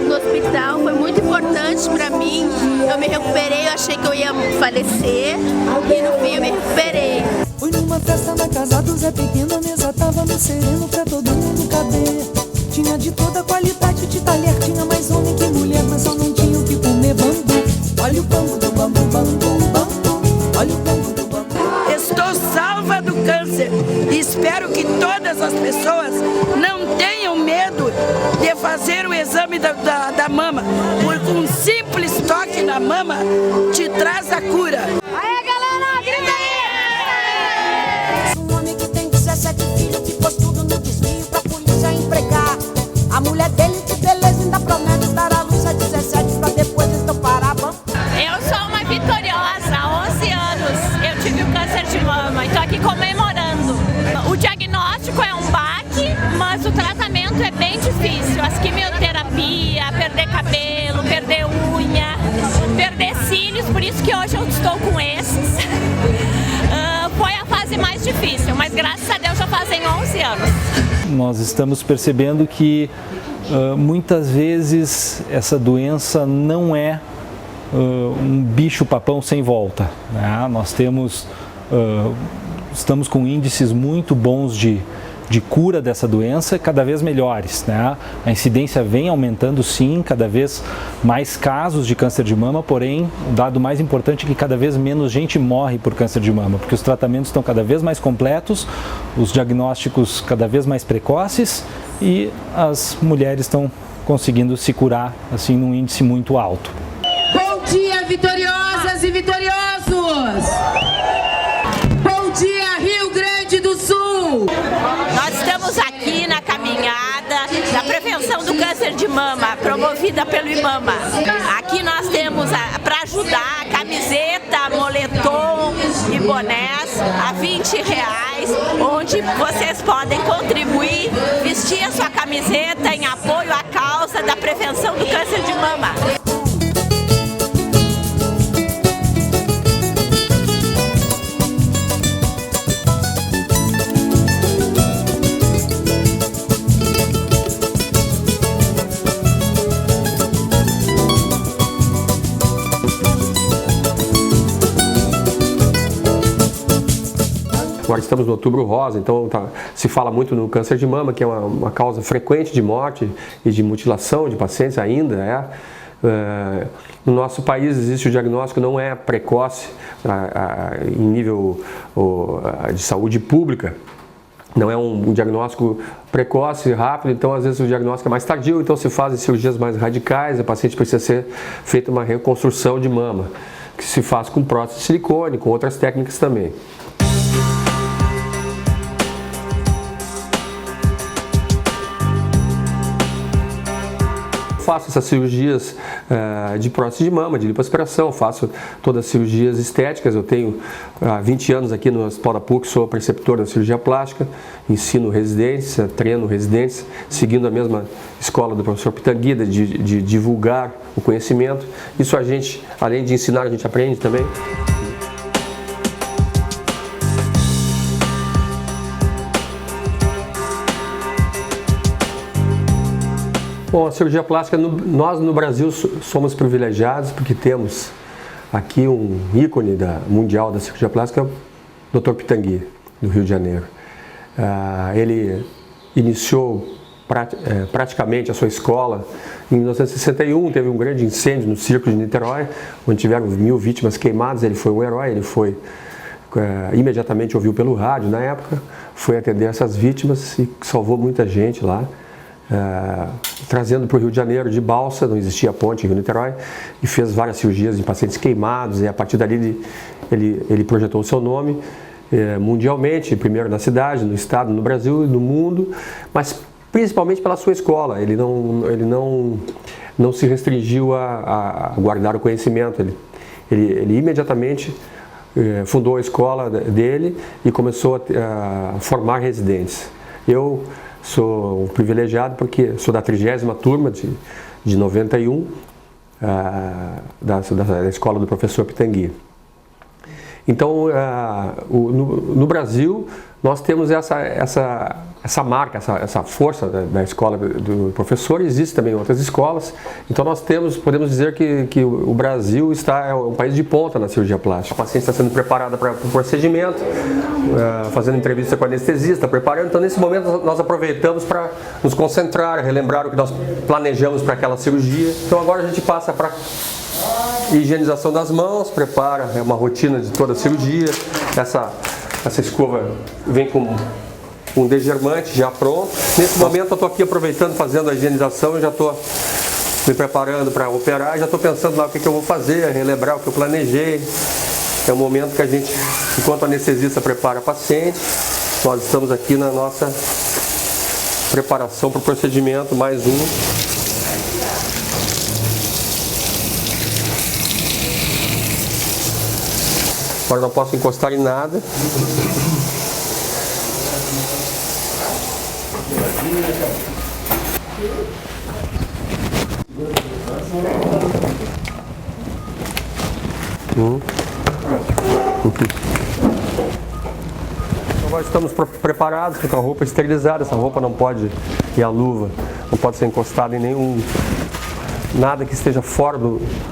no hospital, foi muito importante pra mim. Eu me recuperei, eu achei que eu ia falecer e no fim eu me recuperei. Fui numa festa na casa do Zé Pequeno, a mesa tava no sereno pra todo mundo caber. Tinha de toda qualidade de talher, tinha mais homem que mulher, mas só não tinha o que comer bambu. Olha o bambu do bambu, bambu, bambu. Olha o bambu do bambu. Estou salva do câncer e espero que todas as pessoas não tenham medo de fazer o exame da mama, porque um simples toque na mama te traz a cura. Aê, galera, grita aí! Um homem que tem 17 filhos que pôs tudo no desvio pra polícia empregar. A mulher dele de beleza ainda promete dar a luz a 17 pra depois estopar a mão. Eu sou uma vitoriosa, há 11 anos eu tive o câncer de mama e estou aqui comemorando. O diagnóstico é um baque, mas o tratamento é bem difícil. As quimioterapia, perder cabelo, perder unha, perder cílios, por isso que hoje eu estou com esses. Foi a fase mais difícil, mas graças a Deus já fazem 11 anos. Nós estamos percebendo que muitas vezes essa doença não é um bicho-papão sem volta, né? Nós estamos com índices muito bons de cura dessa doença, cada vez melhores, né? A incidência vem aumentando sim, cada vez mais casos de câncer de mama, porém o dado mais importante é que cada vez menos gente morre por câncer de mama, porque os tratamentos estão cada vez mais completos, os diagnósticos cada vez mais precoces e as mulheres estão conseguindo se curar assim num índice muito alto. Bom dia, vitoriosas e vitoriosos! Bom dia, Rio Grande do Sul! Nós estamos aqui na caminhada da prevenção do câncer de mama, promovida pelo IMAMA. Aqui nós temos, para ajudar, camiseta, moletom e bonés a R$20, onde vocês podem contribuir, vestir a sua camiseta em apoio à causa da prevenção do câncer de mama. estamos no Outubro Rosa, então se fala muito no câncer de mama, que é uma causa frequente de morte e de mutilação de pacientes ainda. No nosso país existe o diagnóstico, não é precoce em nível de saúde pública. Não é um diagnóstico precoce, rápido, então às vezes o diagnóstico é mais tardio, então se fazem cirurgias mais radicais, a paciente precisa ser feita uma reconstrução de mama, que se faz com prótese de silicone, com outras técnicas também. Faço essas cirurgias de prótese de mama, de lipoaspiração, faço todas as cirurgias estéticas. Eu tenho 20 anos aqui no Hospital da PUC, sou preceptor da cirurgia plástica, ensino residentes, treino residentes, seguindo a mesma escola do professor Pitangui, de divulgar o conhecimento. Isso a gente, além de ensinar, a gente aprende também. Bom, a cirurgia plástica, nós no Brasil somos privilegiados porque temos aqui um ícone mundial da cirurgia plástica, o Dr. Pitangui, do Rio de Janeiro. Ele iniciou praticamente a sua escola em 1961, teve um grande incêndio no Circo de Niterói, onde tiveram 1000 vítimas queimadas. Ele foi um herói, ele foi imediatamente ouviu pelo rádio na época, foi atender essas vítimas e salvou muita gente lá. Trazendo para o Rio de Janeiro de balsa, não existia ponte em Rio-Niterói, e fez várias cirurgias em pacientes queimados, e a partir dali ele projetou o seu nome mundialmente, primeiro na cidade, no estado, no Brasil e no mundo, mas principalmente pela sua escola. Ele não se restringiu a guardar o conhecimento, ele imediatamente fundou a escola dele e começou a formar residentes. Eu sou um privilegiado porque sou da 30ª turma de 91, da escola do professor Pitangui. Então, no Brasil, nós temos essa marca, essa força da escola do professor. Existe também em outras escolas. Então, nós podemos dizer que o Brasil é um país de ponta na cirurgia plástica. A paciente está sendo preparada para o procedimento, fazendo entrevista com a anestesista, preparando. Então, nesse momento, nós aproveitamos para nos concentrar, relembrar o que nós planejamos para aquela cirurgia. Então, agora a gente passa para higienização das mãos, prepara, é uma rotina de toda a cirurgia. Essa escova vem com um degermante já pronto. Nesse momento eu estou aqui aproveitando, fazendo a higienização, eu já estou me preparando para operar, já estou pensando lá o que eu vou fazer, relembrar o que eu planejei. É um momento que a gente, enquanto a anestesista prepara a paciente, nós estamos aqui na nossa preparação para o procedimento, mais um. Agora não posso encostar em nada. Agora estamos preparados com a roupa esterilizada. Essa roupa não pode, e a luva não pode ser encostada em nada que esteja fora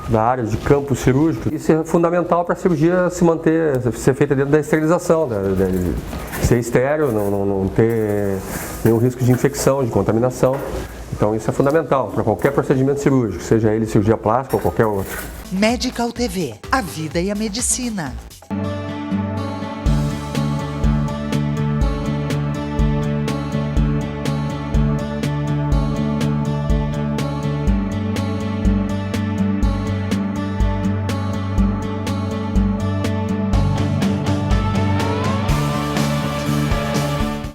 da área de campo cirúrgico. Isso é fundamental para a cirurgia ser feita dentro da esterilização, ser estéril, não ter nenhum risco de infecção, de contaminação. Então isso é fundamental para qualquer procedimento cirúrgico, seja ele cirurgia plástica ou qualquer outro. Medical TV, a vida e a medicina.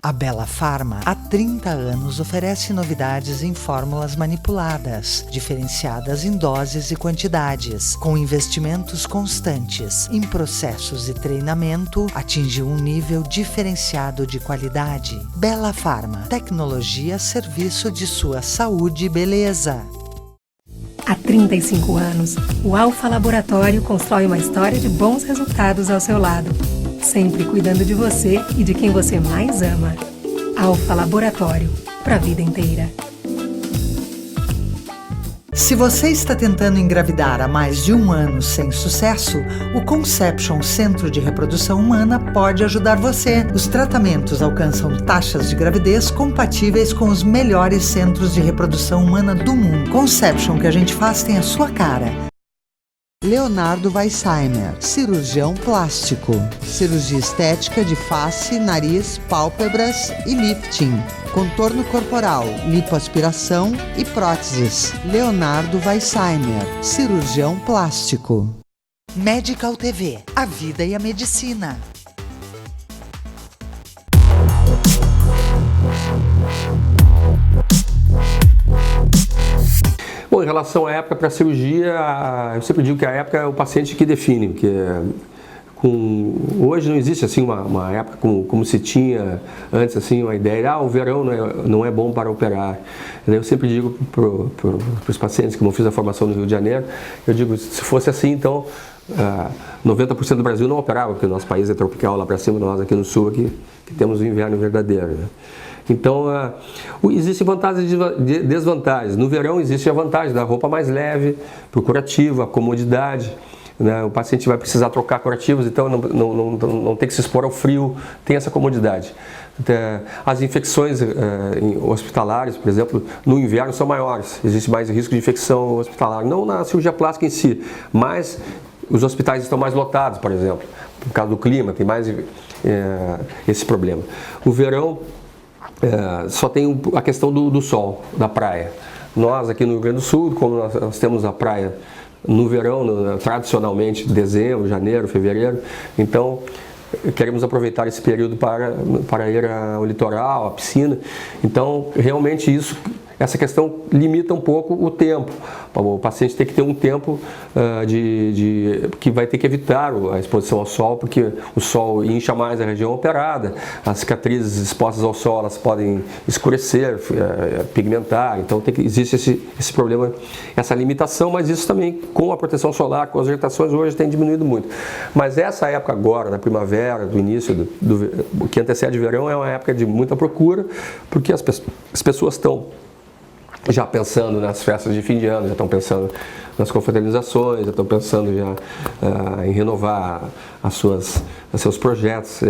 A Bela Pharma, há 30 anos, oferece novidades em fórmulas manipuladas, diferenciadas em doses e quantidades, com investimentos constantes em processos e treinamento, atinge um nível diferenciado de qualidade. Bela Pharma, tecnologia a serviço de sua saúde e beleza. Há 35 anos, o Alfa Laboratório constrói uma história de bons resultados ao seu lado, sempre cuidando de você e de quem você mais ama. Alfa Laboratório, para a vida inteira. Se você está tentando engravidar há mais de 1 ano sem sucesso, o Conception Centro de Reprodução Humana pode ajudar você. Os tratamentos alcançam taxas de gravidez compatíveis com os melhores centros de reprodução humana do mundo. Conception, que a gente faz, tem a sua cara. Leonardo Weissheimer, cirurgião plástico. Cirurgia estética de face, nariz, pálpebras e lifting. Contorno corporal, lipoaspiração e próteses. Leonardo Weissheimer, cirurgião plástico. Medical TV, a vida e a medicina. Bom, em relação à época para a cirurgia, eu sempre digo que a época é o paciente que define, porque hoje não existe assim uma época como se tinha antes, assim, uma ideia, o verão não é bom para operar. Eu sempre digo para os pacientes que eu fiz a formação no Rio de Janeiro, eu digo, se fosse assim, então 90% do Brasil não operava, porque o nosso país é tropical lá para cima, nós aqui no sul aqui, que temos o inverno verdadeiro, né? Então, existem vantagens e desvantagens. No verão existe a vantagem da roupa mais leve, para o curativo, a comodidade, né? O paciente vai precisar trocar curativos, então não tem que se expor ao frio, tem essa comodidade. As infecções hospitalares, por exemplo, no inverno são maiores, existe mais risco de infecção hospitalar, não na cirurgia plástica em si, mas os hospitais estão mais lotados, por exemplo, por causa do clima, tem mais esse problema. O verão só tem a questão do sol, da praia. Nós aqui no Rio Grande do Sul, como nós temos a praia no verão, tradicionalmente dezembro, janeiro, fevereiro, então queremos aproveitar esse período para ir ao litoral, à piscina. Então, realmente essa questão limita um pouco o tempo. O paciente tem que ter um tempo que vai ter que evitar a exposição ao sol, porque o sol incha mais a região operada, as cicatrizes expostas ao sol elas podem escurecer, pigmentar, então existe esse problema, essa limitação, mas isso também com a proteção solar, com as vegetações hoje tem diminuído muito. Mas essa época agora, na primavera, do início, o que antecede o verão, é uma época de muita procura, porque as pessoas estão já pensando nas festas de fim de ano, já estão pensando nas confraternizações, já estão pensando em renovar os seus projetos,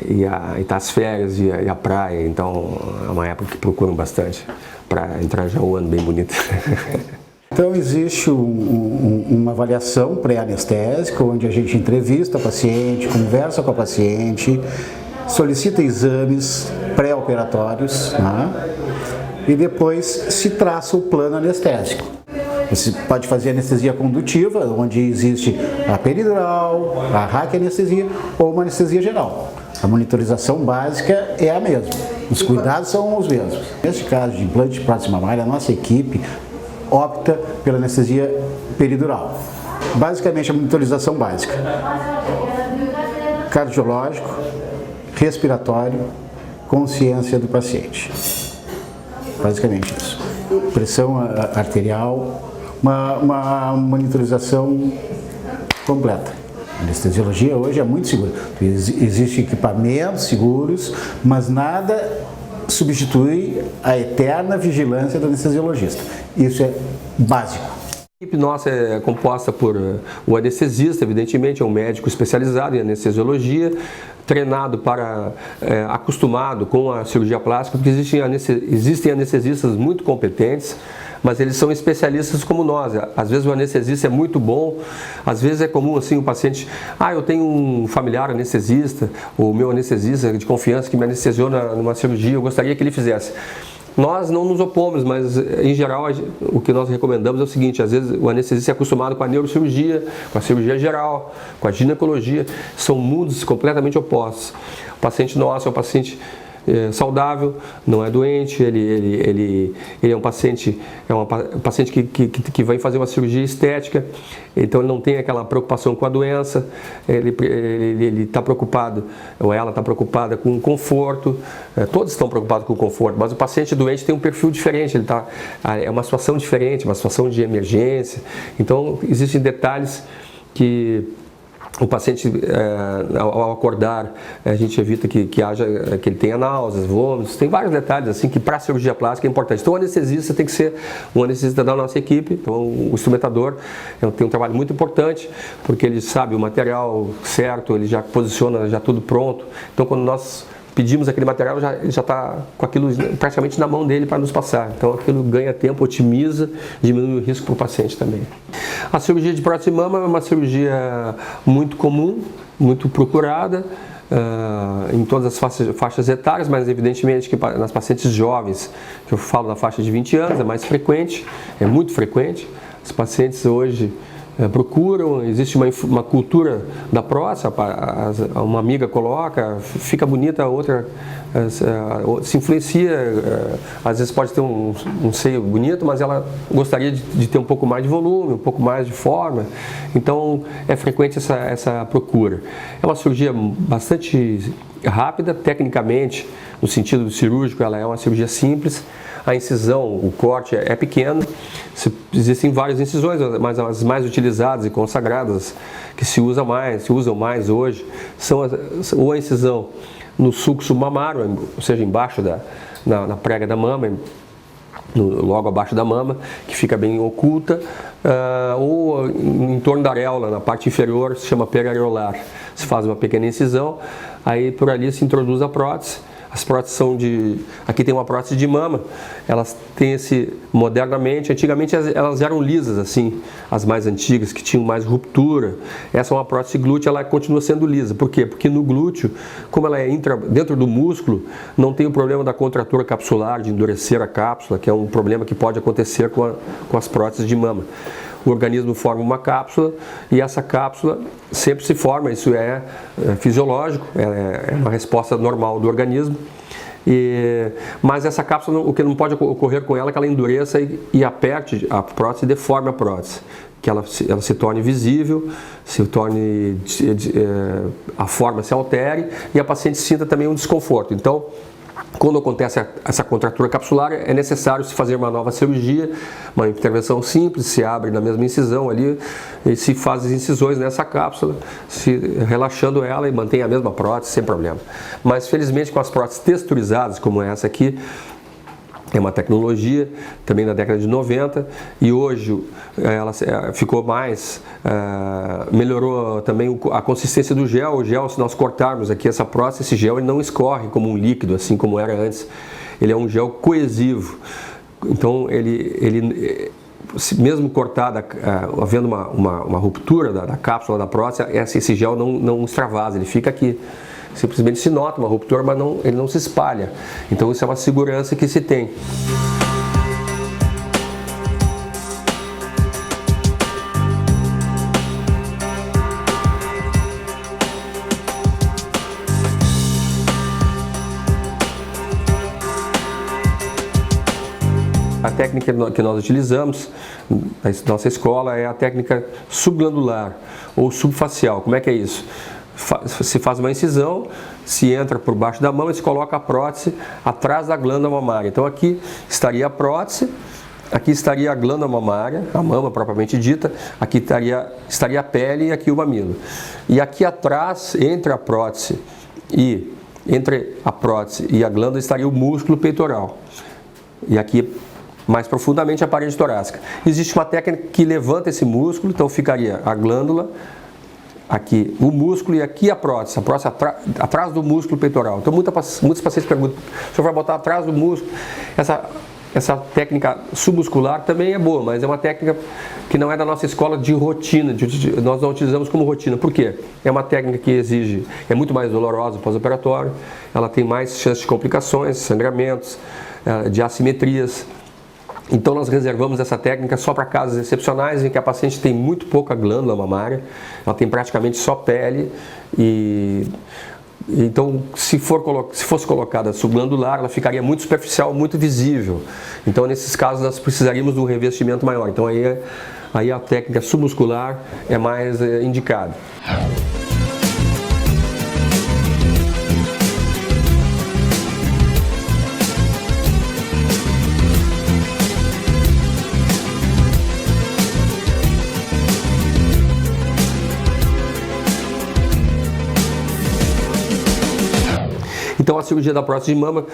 e as férias e a praia, então é uma época que procuram bastante para entrar já o ano bem bonito. Então existe uma avaliação pré-anestésica, onde a gente entrevista a paciente, conversa com a paciente, solicita exames pré-operatórios, né? E depois se traça o plano anestésico. Você pode fazer anestesia condutiva, onde existe a peridural, a raquianestesia ou uma anestesia geral. A monitorização básica é a mesma, os cuidados são os mesmos. Neste caso de implante de prótese mamária, a nossa equipe opta pela anestesia peridural. Basicamente a monitorização básica. Cardiológico, respiratório, consciência do paciente. Basicamente isso. Pressão arterial, uma monitorização completa. A anestesiologia hoje é muito segura. Existem equipamentos seguros, mas nada substitui a eterna vigilância do anestesiologista. Isso é básico. A equipe nossa é composta por o anestesista, evidentemente, é um médico especializado em anestesiologia, treinado acostumado com a cirurgia plástica, porque existem anestesistas muito competentes, mas eles são especialistas como nós. Às vezes o anestesista é muito bom, às vezes é comum assim o paciente, eu tenho um familiar anestesista, o meu anestesista de confiança que me anestesiou numa cirurgia, eu gostaria que ele fizesse. Nós não nos opomos, mas em geral o que nós recomendamos é o seguinte: às vezes o anestesista é acostumado com a neurocirurgia, com a cirurgia geral, com a ginecologia, são mundos completamente opostos. O paciente nosso é um paciente saudável, não é doente, ele é um paciente que vai fazer uma cirurgia estética, então ele não tem aquela preocupação com a doença, ele está preocupado, ou ela está preocupada com o conforto, todos estão preocupados com o conforto, mas o paciente doente tem um perfil diferente, é uma situação diferente, uma situação de emergência, então existem detalhes que O paciente, ao acordar, a gente evita que ele tenha náuseas, vômitos, tem vários detalhes assim que para a cirurgia plástica é importante. Então o anestesista tem que ser um anestesista da nossa equipe, então o instrumentador tem um trabalho muito importante, porque ele sabe o material certo, ele já posiciona já tudo pronto. Então quando nós pedimos aquele material, ele já está com aquilo praticamente na mão dele para nos passar. Então aquilo ganha tempo, otimiza, diminui o risco para o paciente também. A cirurgia de prótese de mama é uma cirurgia muito comum, muito procurada em todas as faixas etárias, mas evidentemente que nas pacientes jovens, que eu falo na faixa de 20 anos, é mais frequente, é muito frequente. Os pacientes hoje procuram, existe uma cultura da próstata, uma amiga coloca, fica bonita, a outra se influencia, às vezes pode ter um seio bonito, mas ela gostaria de ter um pouco mais de volume, um pouco mais de forma, então é frequente essa procura. É uma cirurgia bastante rápida, tecnicamente, no sentido cirúrgico, ela é uma cirurgia simples. A incisão, o corte é pequeno, existem várias incisões, mas as mais utilizadas e consagradas, que se usam mais hoje, são ou a incisão no sucço mamário, ou seja, embaixo na prega da mama, logo abaixo da mama, que fica bem oculta, ou em torno da areola, na parte inferior, se chama periareolar. Se faz uma pequena incisão, aí por ali se introduz a prótese. As próteses são aqui tem uma prótese de mama, elas têm modernamente, antigamente elas eram lisas assim, as mais antigas, que tinham mais ruptura. Essa é uma prótese glútea, ela continua sendo lisa. Por quê? Porque no glúteo, como ela entra dentro do músculo, não tem o problema da contratura capsular, de endurecer a cápsula, que é um problema que pode acontecer com as próteses de mama. O organismo forma uma cápsula e essa cápsula sempre se forma, isso é fisiológico, é uma resposta normal do organismo. Mas essa cápsula, o que não pode ocorrer com ela é que ela endureça e aperte a prótese e deforme a prótese, que ela se torne visível, a forma se altere e a paciente sinta também um desconforto. Então, quando acontece essa contratura capsular, é necessário se fazer uma nova cirurgia, uma intervenção simples, se abre na mesma incisão ali e se faz as incisões nessa cápsula, relaxando ela e mantém a mesma prótese sem problema. Mas felizmente com as próteses texturizadas, como essa aqui, é uma tecnologia também da década de 90 e hoje ela ficou melhorou também a consistência do gel. O gel, se nós cortarmos aqui essa prótese, esse gel ele não escorre como um líquido, assim como era antes. Ele é um gel coesivo. Então ele mesmo cortada, havendo uma ruptura da cápsula da prótese, esse gel não extravasa, ele fica aqui. Simplesmente se nota uma ruptura, mas ele não se espalha. Então isso é uma segurança que se tem. A técnica que nós utilizamos na nossa escola é a técnica subglandular ou subfacial. Como é que é isso? Se faz uma incisão, se entra por baixo da mama e se coloca a prótese atrás da glândula mamária. Então aqui estaria a prótese, aqui estaria a glândula mamária, a mama propriamente dita, aqui estaria a pele e aqui o mamilo. E aqui atrás, entre a prótese e a glândula, estaria o músculo peitoral. E aqui mais profundamente a parede torácica. Existe uma técnica que levanta esse músculo, então ficaria a glândula, aqui o músculo e aqui a prótese atrás do músculo peitoral. Então muitos pacientes perguntam, o senhor vai botar atrás do músculo? Essa técnica submuscular também é boa, mas é uma técnica que não é da nossa escola de rotina, nós não utilizamos como rotina. Por quê? É uma técnica que é muito mais dolorosa pós-operatório, ela tem mais chances de complicações, sangramentos, de assimetrias. Então nós reservamos essa técnica só para casos excepcionais em que a paciente tem muito pouca glândula mamária, ela tem praticamente só pele então se fosse colocada subglandular, ela ficaria muito superficial, muito visível. Então nesses casos nós precisaríamos de um revestimento maior. Então aí a técnica submuscular é mais indicada. Então a cirurgia da prótese de mama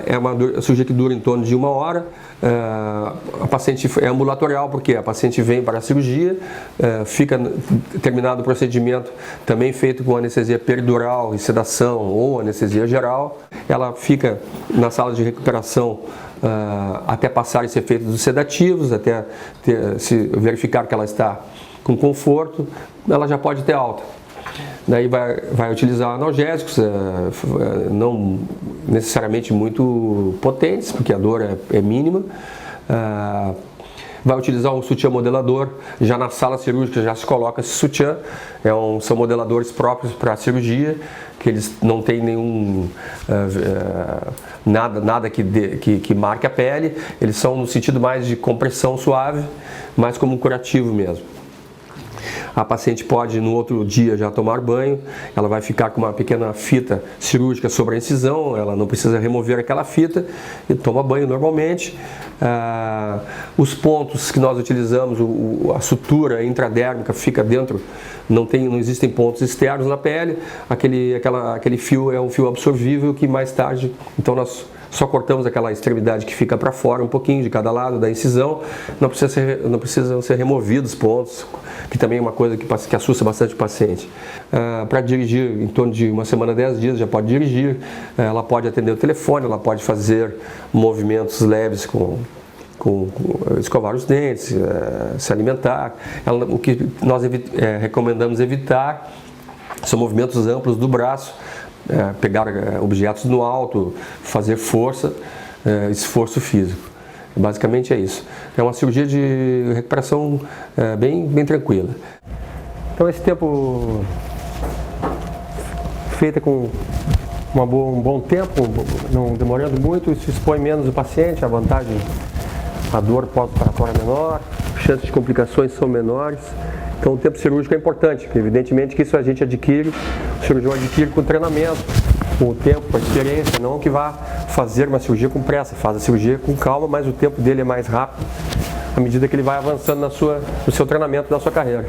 é uma cirurgia que dura em torno de 1 hora. A paciente é ambulatorial porque a paciente vem para a cirurgia, fica terminado o procedimento, também feito com anestesia peridural e sedação ou anestesia geral. Ela fica na sala de recuperação até passar esse efeito dos sedativos, até se verificar que ela está com conforto, ela já pode ter alta. Daí vai utilizar analgésicos, não necessariamente muito potentes, porque a dor é mínima. Vai utilizar um sutiã modelador, já na sala cirúrgica já se coloca esse sutiã, são modeladores próprios para a cirurgia, que eles não têm nenhum nada que marque a pele, eles são no sentido mais de compressão suave, mais como um curativo mesmo. A paciente pode no outro dia já tomar banho, ela vai ficar com uma pequena fita cirúrgica sobre a incisão, ela não precisa remover aquela fita e toma banho normalmente. Os pontos que nós utilizamos, a sutura intradérmica fica dentro, não existem pontos externos na pele, aquele fio é um fio absorvível que mais tarde, então nós só cortamos aquela extremidade que fica para fora um pouquinho de cada lado da incisão, não precisam ser removidos pontos, que também é uma coisa que assusta bastante o paciente. Para dirigir, em torno de 1 semana, 10 dias, já pode dirigir, ela pode atender o telefone, ela pode fazer movimentos leves com escovar os dentes, se alimentar. O que nós recomendamos evitar são movimentos amplos do braço, pegar objetos no alto, fazer força, esforço físico. Basicamente é isso. É uma cirurgia de recuperação bem tranquila. Então esse tempo feita com um bom tempo, não demorando muito, isso expõe menos o paciente, a vantagem, a dor pós-operatória é menor, chances de complicações são menores. Então o tempo cirúrgico é importante, porque evidentemente que isso a gente adquire, o cirurgião adquire com treinamento, com o tempo, com a experiência, não que vá fazer uma cirurgia com pressa, faz a cirurgia com calma, mas o tempo dele é mais rápido, à medida que ele vai avançando no seu treinamento, na sua carreira.